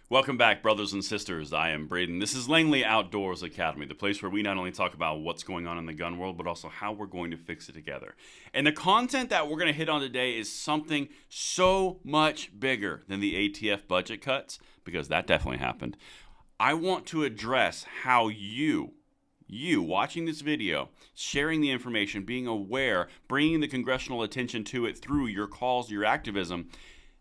Welcome back, brothers and sisters. I am Braden. This is Langley Outdoors Academy, the place where we not only talk about what's going on in the gun world, but also how we're going to fix it together. And the content that we're going to hit on today is something so much bigger than the ATF budget cuts, because that definitely happened. I want to address how you watching this video, sharing the information, being aware, bringing the congressional attention to it through your calls, your activism.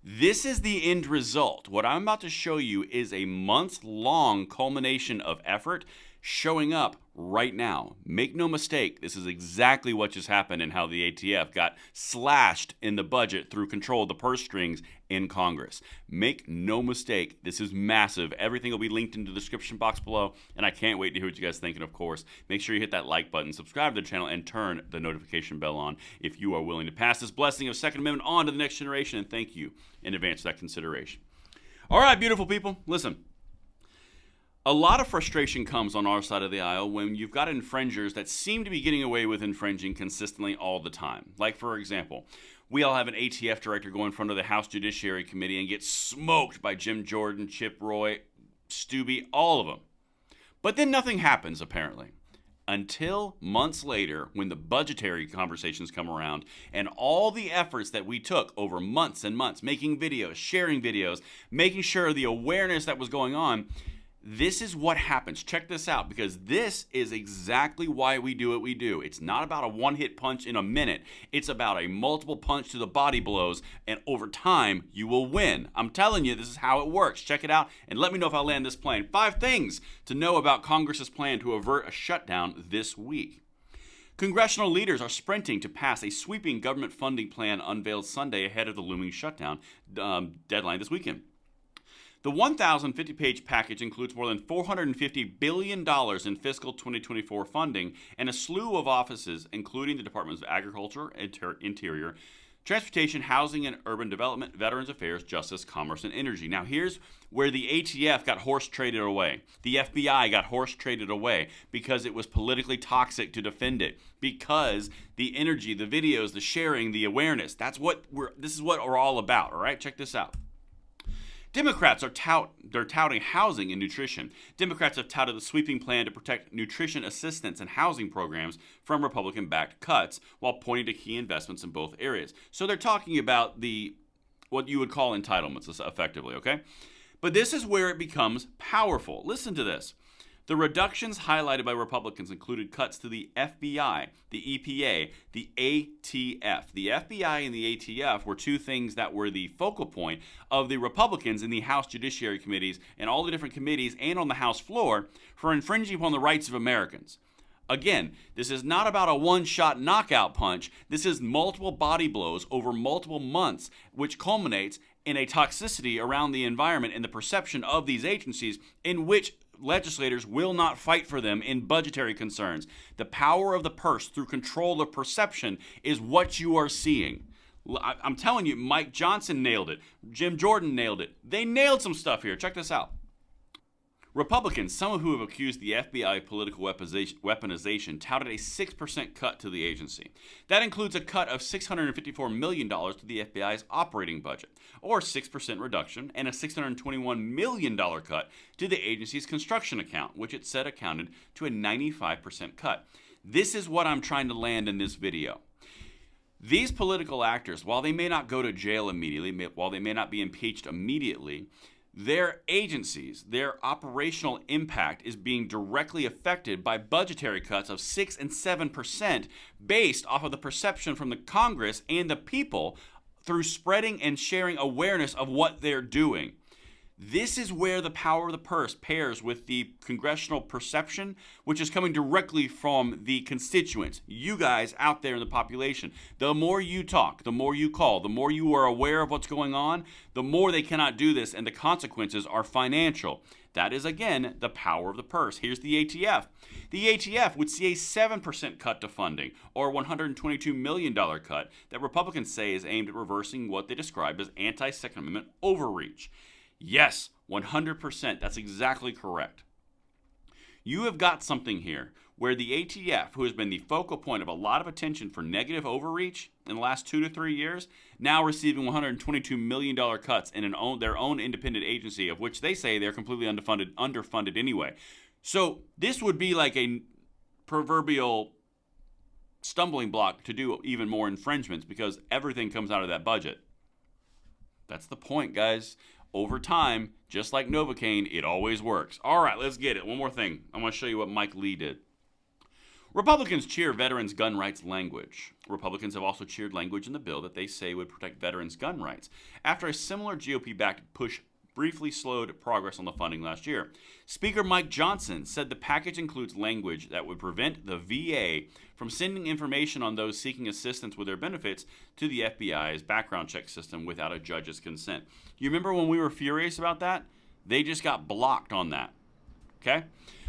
This is the end result. What I'm about to show you is a month-long culmination of effort showing up right now. Make no mistake, this is exactly what just happened and how the ATF got slashed in the budget through control of the purse strings in Congress. Make no mistake, this is massive. Everything will be linked in the description box below, and I can't wait to hear what you guys think. And of course, make sure you hit that like button, subscribe to the channel, and turn the notification bell on if you are willing to pass this blessing of Second Amendment on to the next generation, and thank you in advance for that consideration. All right, beautiful people, listen. A lot of frustration comes on our side of the aisle when you've got infringers that seem to be getting away with infringing consistently all the time. Like, for example, we all have an ATF director go in front of the House Judiciary Committee and get smoked by Jim Jordan, Chip Roy, Stubbe, all of them. But then nothing happens, apparently. Until months later, when the budgetary conversations come around and all the efforts that we took over months and months, making videos, sharing videos, making sure the awareness that was going on, this is what happens. Check this out, because this is exactly why we do what we do. It's not about a one-hit punch in a minute. It's about a multiple punch to the body blows, and over time, you will win. I'm telling you, this is how it works. Check it out, and let me know if I land this plane. 5 things to know about Congress's plan to avert a shutdown this week. Congressional leaders are sprinting to pass a sweeping government funding plan unveiled Sunday ahead of the looming shutdown deadline this weekend. The 1,050-page package includes more than $450 billion in fiscal 2024 funding and a slew of offices, including the Departments of Agriculture, Interior, Transportation, Housing and Urban Development, Veterans Affairs, Justice, Commerce, and Energy. Now, here's where the ATF got horse traded away. The FBI got horse traded away because it was politically toxic to defend it. Because the energy, the videos, the sharing, the awareness, this is what we're all about, all right? Check this out. Democrats are touting housing and nutrition. Democrats have touted the sweeping plan to protect nutrition assistance and housing programs from Republican-backed cuts while pointing to key investments in both areas. So they're talking about what you would call entitlements, effectively, okay? But this is where it becomes powerful. Listen to this. The reductions highlighted by Republicans included cuts to the FBI, the EPA, the ATF. The FBI and the ATF were two things that were the focal point of the Republicans in the House Judiciary Committees and all the different committees and on the House floor for infringing upon the rights of Americans. Again, this is not about a one-shot knockout punch. This is multiple body blows over multiple months, which culminates in a toxicity around the environment and the perception of these agencies in which legislators will not fight for them in budgetary concerns. The power of the purse through control of perception is what you are seeing. I'm telling you, Mike Johnson nailed it. Jim Jordan nailed it. They nailed some stuff here. Check this out. Republicans, some of who have accused the FBI of political weaponization, touted a 6% cut to the agency. That includes a cut of $654 million to the FBI's operating budget, or 6% reduction, and a $621 million cut to the agency's construction account, which it said accounted to a 95% cut. This is what I'm trying to land in this video. These political actors, while they may not go to jail immediately, while they may not be impeached immediately, their agencies, their operational impact is being directly affected by budgetary cuts of 6 and 7% based off of the perception from the Congress and the people through spreading and sharing awareness of what they're doing. This is where the power of the purse pairs with the congressional perception, which is coming directly from the constituents, you guys out there in the population. The more you talk, the more you call, the more you are aware of what's going on, the more they cannot do this, and the consequences are financial. That is, again, the power of the purse. Here's the ATF. The ATF would see a 7% cut to funding, or $122 million cut, that Republicans say is aimed at reversing what they described as anti-Second Amendment overreach. Yes, 100%. That's exactly correct. You have got something here where the ATF, who has been the focal point of a lot of attention for negative overreach in the last 2 to 3 years, now receiving $122 million cuts in their own independent agency, of which they say they're completely underfunded anyway. So this would be like a proverbial stumbling block to do even more infringements because everything comes out of that budget. That's the point, guys. Over time, just like Novocaine, it always works. All right, let's get it. One more thing. I want to show you what Mike Lee did. Republicans cheer veterans' gun rights language. Republicans have also cheered language in the bill that they say would protect veterans' gun rights, after a similar GOP-backed push briefly slowed progress on the funding last year. Speaker Mike Johnson said the package includes language that would prevent the VA from sending information on those seeking assistance with their benefits to the FBI's background check system without a judge's consent. You remember when we were furious about that? They just got blocked on that. Okay?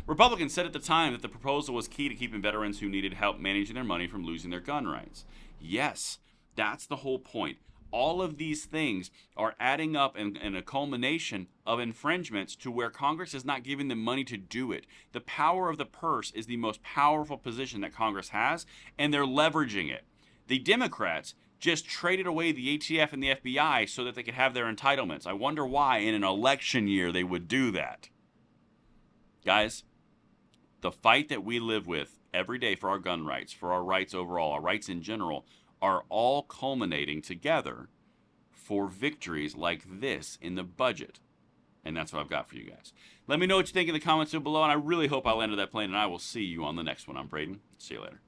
Republicans said at the time that the proposal was key to keeping veterans who needed help managing their money from losing their gun rights. Yes, that's the whole point. All of these things are adding up in a culmination of infringements to where Congress is not giving them money to do it. The power of the purse is the most powerful position that Congress has, and they're leveraging it. The Democrats just traded away the ATF and the FBI so that they could have their entitlements. I wonder why in an election year they would do that. Guys, the fight that we live with every day for our gun rights, for our rights overall, our rights in general, are all culminating together for victories like this in the budget. And that's what I've got for you guys. Let me know what you think in the comments down below, and I really hope I landed that plane, and I will see you on the next one. I'm Braden. See you later.